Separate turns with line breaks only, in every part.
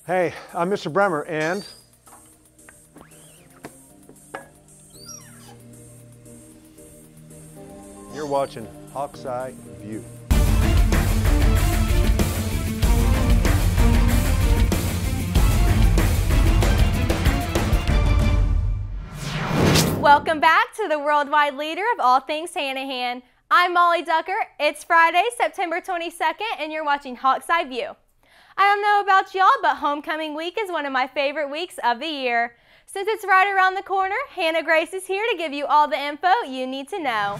Hey, I'm Mr. Bremer, and you're watching Hawk's Eye View.
Welcome back to the worldwide leader of all things Hanahan. I'm Molly Ducker. It's Friday, September 22nd, and you're watching Hawk's Eye View. I don't know about y'all, but homecoming week is one of my favorite weeks of the year. Since it's right around the corner, Hannah Grace is here to give you all the info you need to know.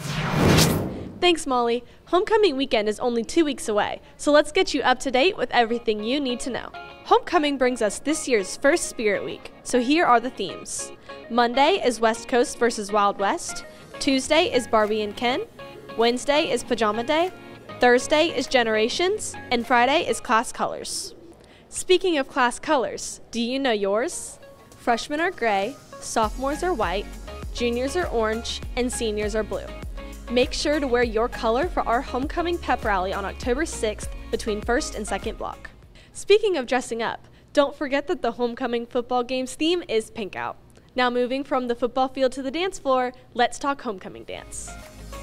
Thanks, Molly. Homecoming weekend is only 2 weeks away, so let's get you up to date with everything you need to know. Homecoming brings us this year's first Spirit Week, so here are the themes. Monday is West Coast versus Wild West. Tuesday is Barbie and Ken. Wednesday is Pajama Day. Thursday is Generations, and Friday is Class Colors. Speaking of class colors, do you know yours? Freshmen are gray, sophomores are white, juniors are orange, and seniors are blue. Make sure to wear your color for our homecoming pep rally on October 6th between 1st and 2nd block. Speaking of dressing up, don't forget that the homecoming football game's theme is pink out. Now moving from the football field to the dance floor, let's talk homecoming dance.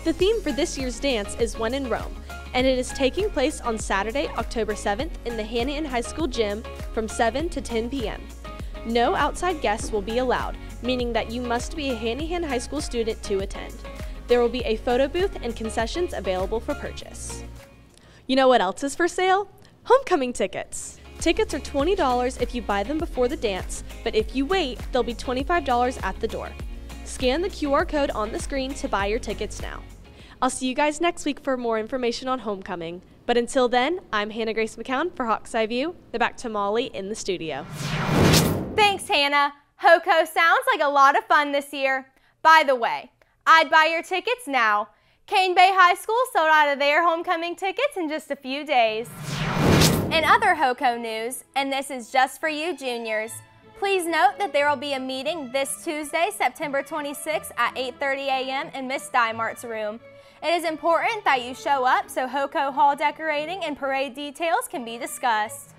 The theme for this year's dance is When in Rome, and it is taking place on Saturday, October 7th in the Hanahan High School gym from 7 to 10 p.m. No outside guests will be allowed, meaning that you must be a Hanahan High School student to attend. There will be a photo booth and concessions available for purchase. You know what else is for sale? Homecoming tickets. Tickets are $20 if you buy them before the dance, but if you wait, they'll be $25 at the door. Scan the QR code on the screen to buy your tickets now. I'll see you guys next week for more information on homecoming. But until then, I'm Hannah Grace McCown for Hawk's Eye View. Now back to Molly in the studio.
Thanks, Hannah. HOCO sounds like a lot of fun this year. By the way, I'd buy your tickets now. Cane Bay High School sold out of their homecoming tickets in just a few days. In other HOCO news, and this is just for you juniors, please note that there will be a meeting this Tuesday, September 26th at 8:30 a.m. in Miss Dymart's room. It is important that you show up so HOCO hall decorating and parade details can be discussed.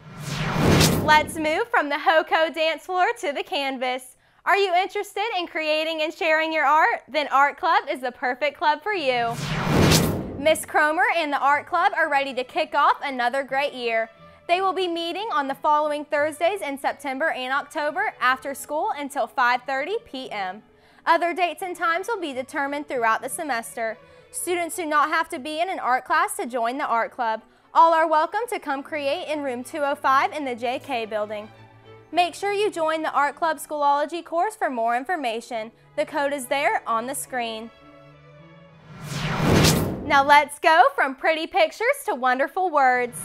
Let's move from the HOCO dance floor to the canvas. Are you interested in creating and sharing your art? Then Art Club is the perfect club for you. Miss Cromer and the Art Club are ready to kick off another great year. They will be meeting on the following Thursdays in September and October after school until 5:30 p.m. Other dates and times will be determined throughout the semester. Students do not have to be in an art class to join the Art Club. All are welcome to come create in room 205 in the JK building. Make sure you join the Art Club Schoolology course for more information. The code is there on the screen. Now let's go from pretty pictures to wonderful words.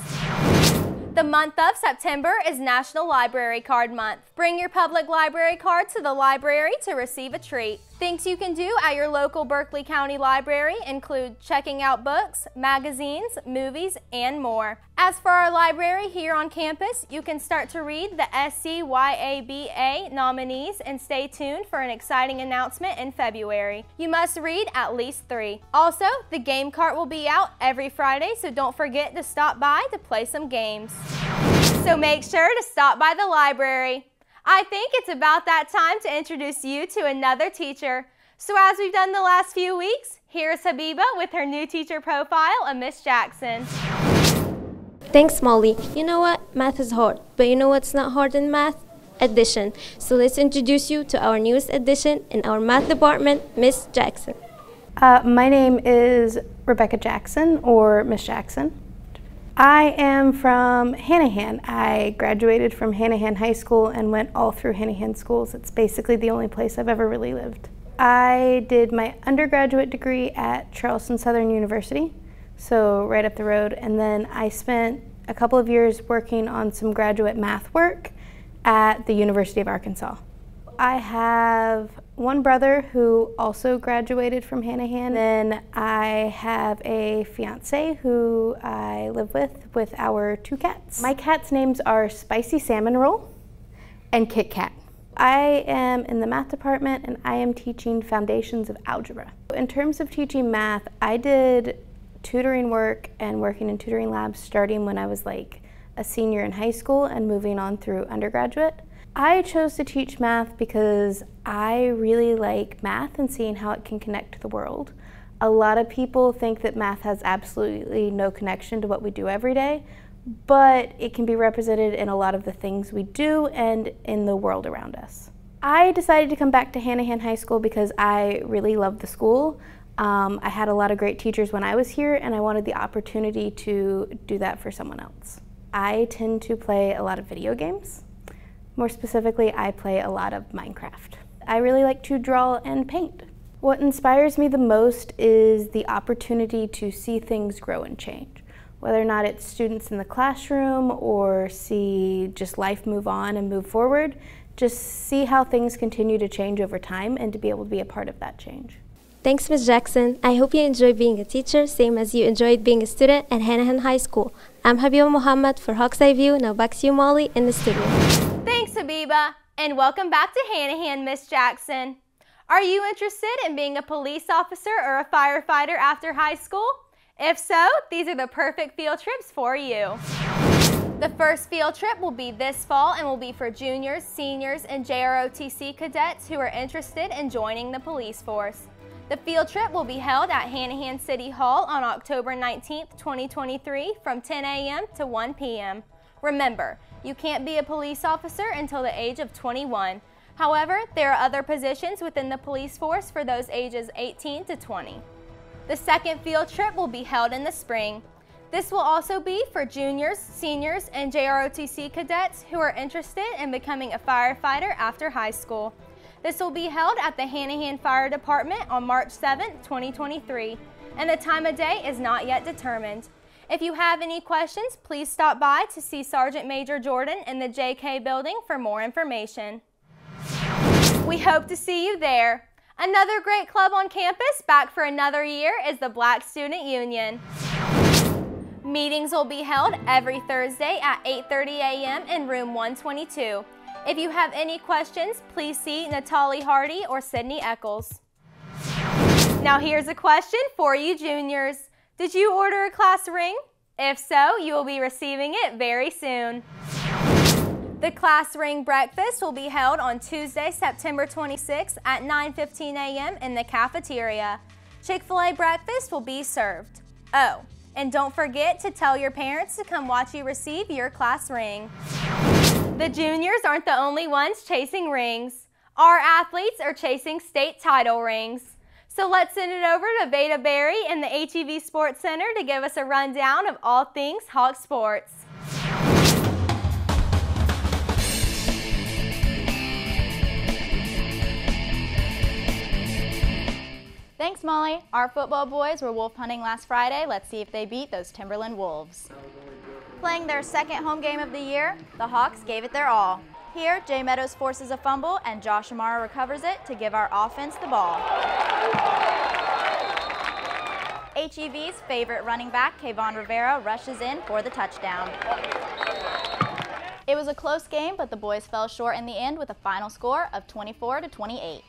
The month of September is National Library Card Month. Bring your public library card to the library to receive a treat. Things you can do at your local Berkeley County Library include checking out books, magazines, movies, and more. As for our library here on campus, you can start to read the SCYABA nominees and stay tuned for an exciting announcement in February. You must read at least 3. Also, the game cart will be out every Friday, so don't forget to stop by to play some games. So make sure to stop by the library. I think it's about that time to introduce you to another teacher. So as we've done the last few weeks, here's Habiba with her new teacher profile of Miss Jackson.
Thanks, Molly. You know what? Math is hard. But you know what's not hard in math? Addition. So let's introduce you to our newest addition in our math department, Miss Jackson.
My name is Rebecca Jackson, or Miss Jackson. I am from Hanahan. I graduated from Hanahan High School and went all through Hanahan schools. It's basically the only place I've ever really lived. I did my undergraduate degree at Charleston Southern University, so right up the road, and then I spent a couple of years working on some graduate math work at the University of Arkansas. I have one brother who also graduated from Hanahan. Then I have a fiance who I live with our 2 cats. My cats' names are Spicy Salmon Roll and Kit Kat. I am in the math department and I am teaching foundations of algebra. In terms of teaching math, I did tutoring work and working in tutoring labs starting when I was like a a senior in high school and moving on through undergraduate. I chose to teach math because I really like math and seeing how it can connect to the world. A lot of people think that math has absolutely no connection to what we do every day, but it can be represented in a lot of the things we do and in the world around us. I decided to come back to Hanahan High School because I really love the school. I had a lot of great teachers when I was here, and I wanted the opportunity to do that for someone else. I tend to play a lot of video games. More specifically, I play a lot of Minecraft. I really like to draw and paint. What inspires me the most is the opportunity to see things grow and change. Whether or not it's students in the classroom or see just life move on and move forward, just see how things continue to change over time and to be able to be a part of that change.
Thanks, Ms. Jackson. I hope you enjoy being a teacher, same as you enjoyed being a student at Hanahan High School. I'm Habiba Muhammad for Hawk's Eye View. Now back to you, Molly, in the studio.
Thanks, Habiba, and welcome back to Hanahan, Miss Jackson. Are you interested in being a police officer or a firefighter after high school? If so, these are the perfect field trips for you. The first field trip will be this fall and will be for juniors, seniors, and JROTC cadets who are interested in joining the police force. The field trip will be held at Hanahan City Hall on October 19th, 2023 from 10 a.m. to 1 p.m. Remember, you can't be a police officer until the age of 21. However, there are other positions within the police force for those ages 18 to 20. The second field trip will be held in the spring. This will also be for juniors, seniors, and JROTC cadets who are interested in becoming a firefighter after high school. This will be held at the Hanahan Fire Department on March 7th, 2023, and the time of day is not yet determined. If you have any questions, please stop by to see Sergeant Major Jordan in the JK building for more information. We hope to see you there. Another great club on campus back for another year is the Black Student Union. Meetings will be held every Thursday at 8:30 a.m. in room 122. If you have any questions, please see Natalie Hardy or Sydney Eccles. Now here's a question for you juniors. Did you order a class ring? If so, you will be receiving it very soon. The class ring breakfast will be held on Tuesday, September 26th at 9:15 a.m. in the cafeteria. Chick-fil-A breakfast will be served. Oh, and don't forget to tell your parents to come watch you receive your class ring. The juniors aren't the only ones chasing rings. Our athletes are chasing state title rings. So let's send it over to Veda Berry in the ATV Sports Center to give us a rundown of all things Hawk sports.
Thanks, Molly. Our football boys were wolf hunting last Friday. Let's see if they beat those Timberland Wolves. Playing their second home game of the year, the Hawks gave it their all. Here, Jay Meadows forces a fumble and Josh Amara recovers it to give our offense the ball. HEV's favorite running back, Kayvon Rivera, rushes in for the touchdown. It was a close game, but the boys fell short in the end with a final score of 24-28.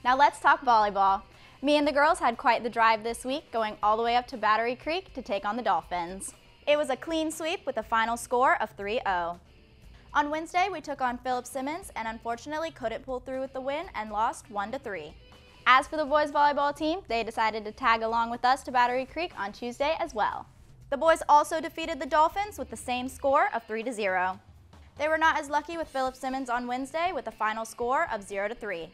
Now let's talk volleyball. Me and the girls had quite the drive this week, going all the way up to Battery Creek to take on the Dolphins. It was a clean sweep with a final score of 3-0. On Wednesday, we took on Philip Simmons and unfortunately couldn't pull through with the win and lost 1-3. As for the boys volleyball team, they decided to tag along with us to Battery Creek on Tuesday as well. The boys also defeated the Dolphins with the same score of 3-0. They were not as lucky with Philip Simmons on Wednesday with a final score of 0-3.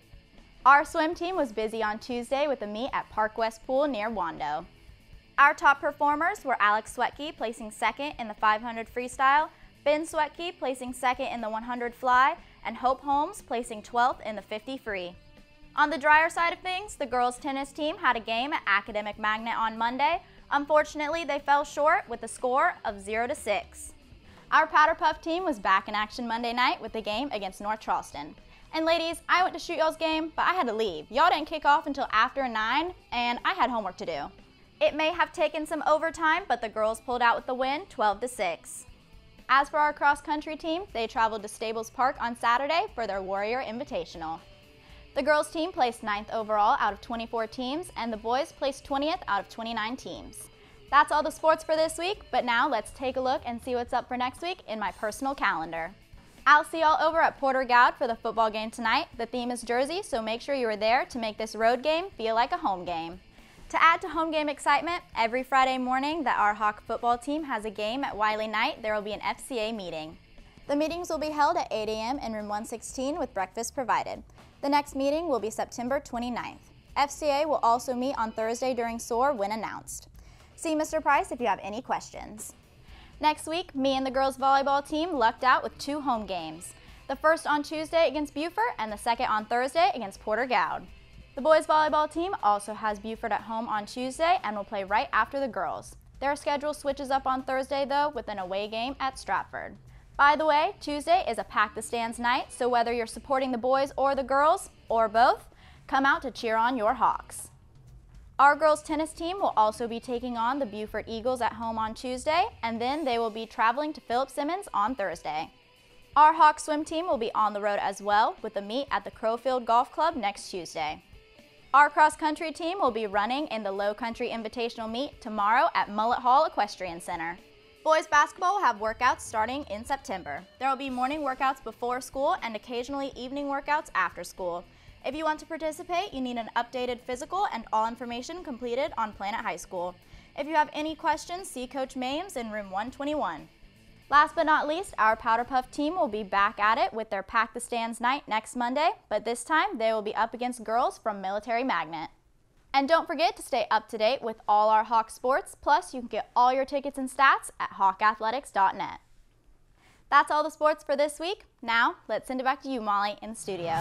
Our swim team was busy on Tuesday with a meet at Park West Pool near Wando. Our top performers were Alex Swetke placing second in the 500 freestyle, Ben Swetke placing second in the 100 fly, and Hope Holmes placing 12th in the 50 free. On the drier side of things, the girls tennis team had a game at Academic Magnet on Monday. Unfortunately, they fell short with a score of 0-6. Our Powder Puff team was back in action Monday night with a game against North Charleston. And ladies, I went to shoot y'all's game, but I had to leave. Y'all didn't kick off until after 9, and I had homework to do. It may have taken some overtime, but the girls pulled out with the win, 12-6. As for our cross-country team, they traveled to Stables Park on Saturday for their Warrior Invitational. The girls team placed 9th overall out of 24 teams, and the boys placed 20th out of 29 teams. That's all the sports for this week, but now let's take a look and see what's up for next week in my personal calendar. I'll see y'all over at Porter Gowd for the football game tonight. The theme is Jersey, so make sure you are there to make this road game feel like a home game. To add to home game excitement, every Friday morning that our Hawk football team has a game at Wiley Knight, there will be an FCA meeting. The meetings will be held at 8 a.m. in room 116 with breakfast provided. The next meeting will be September 29th. FCA will also meet on Thursday during SOAR when announced. See Mr. Price if you have any questions. Next week, me and the girls volleyball team lucked out with 2 home games. The first on Tuesday against Beaufort and the second on Thursday against Porter Gowd. The boys volleyball team also has Beaufort at home on Tuesday and will play right after the girls. Their schedule switches up on Thursday though with an away game at Stratford. By the way, Tuesday is a pack the stands night, so whether you're supporting the boys or the girls, or both, come out to cheer on your Hawks. Our girls tennis team will also be taking on the Beaufort Eagles at home on Tuesday, and then they will be traveling to Philip Simmons on Thursday. Our Hawks swim team will be on the road as well with a meet at the Crowfield Golf Club next Tuesday. Our cross country team will be running in the Low Country Invitational meet tomorrow at Mullet Hall Equestrian Center. Boys basketball will have workouts starting in September. There will be morning workouts before school and occasionally evening workouts after school. If you want to participate, you need an updated physical and all information completed on Planet High School. If you have any questions, see Coach Mames in room 121. Last but not least, our Powder Puff team will be back at it with their Pack the Stands night next Monday, but this time they will be up against girls from Military Magnet. And don't forget to stay up to date with all our Hawk sports, plus you can get all your tickets and stats at hawkathletics.net. That's all the sports for this week. Now, let's send it back to you, Molly, in the studio.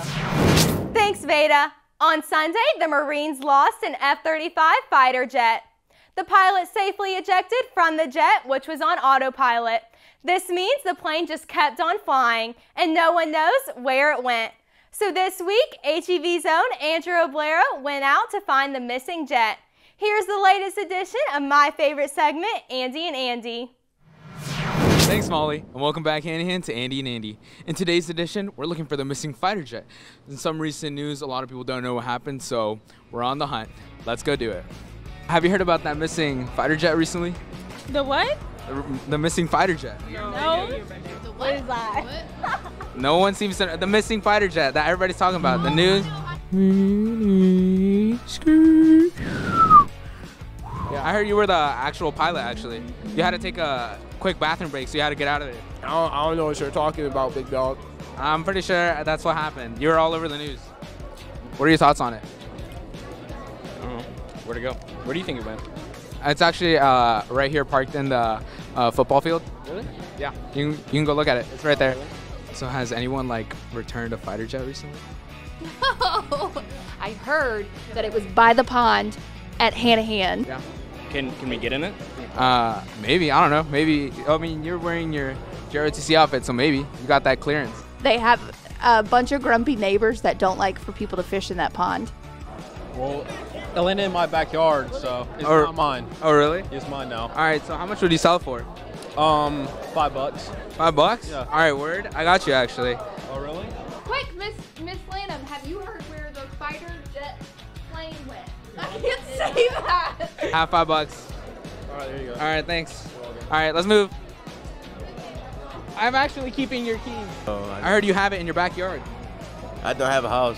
Thanks, Veda. On Sunday, the Marines lost an F-35 fighter jet. The pilot safely ejected from the jet, which was on autopilot. This means the plane just kept on flying, and no one knows where it went. So this week, ATV Zone Andrew Oblero went out to find the missing jet. Here's the latest edition of my favorite segment, Andy and Andy.
Thanks, Molly, and welcome back, Hanahan, to Andy and Andy. In today's edition, we're looking for the missing fighter jet. In some recent news, a lot of people don't know what happened, so we're on the hunt. Let's go do it. Have you heard about that missing fighter jet recently?
The what?
The missing fighter jet.
No. What is that?
No one seems to know. The missing fighter jet that everybody's talking about. The news. Yeah, I heard you were the actual pilot, actually. You had to take a quick bathroom break, so you had to get out of it.
I don't know what you're talking about, big dog.
I'm pretty sure that's what happened. You were all over the news. What are your thoughts on it?
I don't know. Where'd it go? Where do you think it went?
It's actually right here parked in the football field.
Really?
Yeah. You can go look at it. It's right there. So has anyone like returned a fighter jet recently?
No. I heard that it was by the pond at Hanahan.
Yeah.
Can we get in it?
Maybe. I don't know. Maybe. I mean, you're wearing your ROTC outfit, so maybe you got that clearance.
They have a bunch of grumpy neighbors that don't like for people to fish in that pond.
Well, it landed in my backyard, so it's not mine.
Oh, really?
It's mine now.
All right. So how much would you sell it for?
$5.
$5?
Yeah.
All right. Word. I got you actually.
Oh, really?
Quick, Miss Lanham, have you heard where the fighter jet plane went? I can't say that.
Have $5.
All right, there you go.
All right. Thanks. All right. Let's move. I'm actually keeping your keys.
Oh,
I heard you have it in your backyard.
I don't have a house.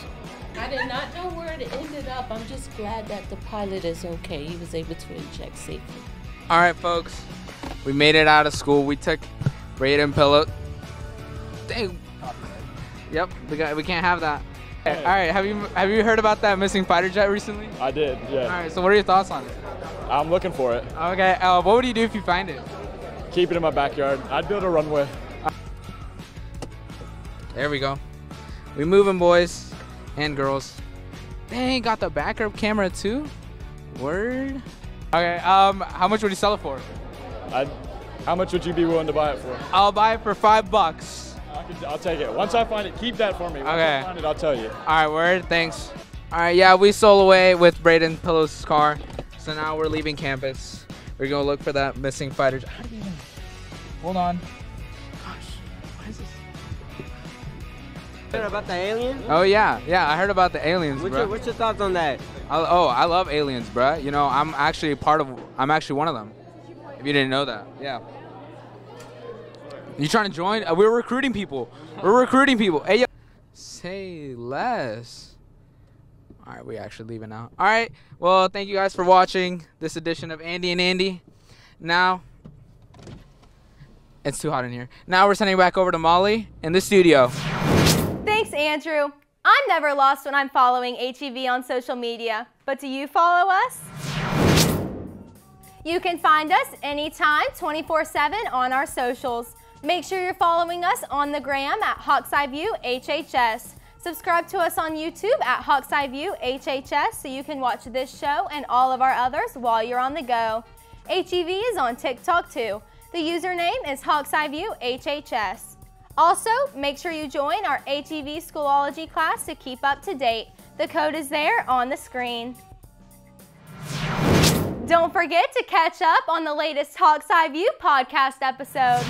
I did not know where it ended up. I'm just glad that the pilot is okay. He was able to eject safely.
All right, folks. We made it out of school. We took Braden Pillow. Dang. Yep. We can't have that. All right. Have you heard about that missing fighter jet recently?
I did, yeah.
All right. So what are your thoughts on it?
I'm looking for it.
Okay. What would you do if you find it?
Keep it in my backyard. I'd build a runway.
There we go. We moving, boys and girls. Dang, got the backup camera too. Word. Okay. How much would you sell it for?
How much would you be willing to buy it for?
I'll buy it for $5.
I'll take it. Once I find it, keep that for me. Once
Okay.
I find it, I'll tell you.
All right, word. Thanks. All right, yeah, we stole away with Braden Pillow's car, so now we're leaving campus. We're gonna look for that missing fighter. How do you even... Hold on. Gosh, what is this?
Heard about the aliens?
Oh yeah, I heard about the aliens, bro.
What's your thoughts on that?
I love aliens, bro. You know, I'm actually one of them. If you didn't know that, yeah. You trying to join? We're recruiting people. We're recruiting people. Hey, yo. Say less. All right, we actually leaving now. All right. Well, thank you guys for watching this edition of Andy and Andy. Now, it's too hot in here. Now we're sending back over to Molly in the studio.
Thanks, Andrew. I'm never lost when I'm following HEV on social media, but do you follow us? You can find us anytime, 24/7 on our socials. Make sure you're following us on the gram at Hawk's Eye View HHS. Subscribe to us on YouTube at Hawk's Eye View HHS so you can watch this show and all of our others while you're on the go. HEV is on TikTok too. The username is Hawk's Eye View HHS. Also, make sure you join our HEV Schoolology class to keep up to date. The code is there on the screen. Don't forget to catch up on the latest Hawk's Eye View podcast episode.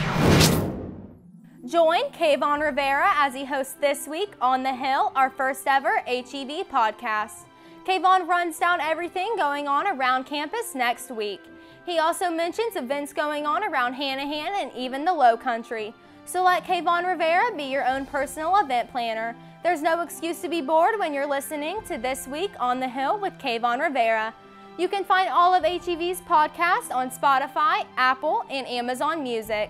Join Kayvon Rivera as he hosts This Week on the Hill, our first ever HEV podcast. Kayvon runs down everything going on around campus next week. He also mentions events going on around Hanahan and even the Low Country. So let Kayvon Rivera be your own personal event planner. There's no excuse to be bored when you're listening to This Week on the Hill with Kayvon Rivera. You can find all of HEV's podcasts on Spotify, Apple, and Amazon Music.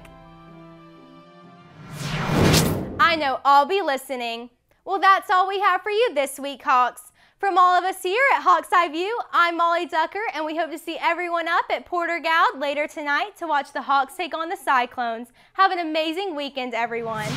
I know I'll be listening. Well, that's all we have for you this week, Hawks. From all of us here at Hawk's Eye View, I'm Molly Ducker, and we hope to see everyone up at Porter Goud later tonight to watch the Hawks take on the Cyclones. Have an amazing weekend, everyone.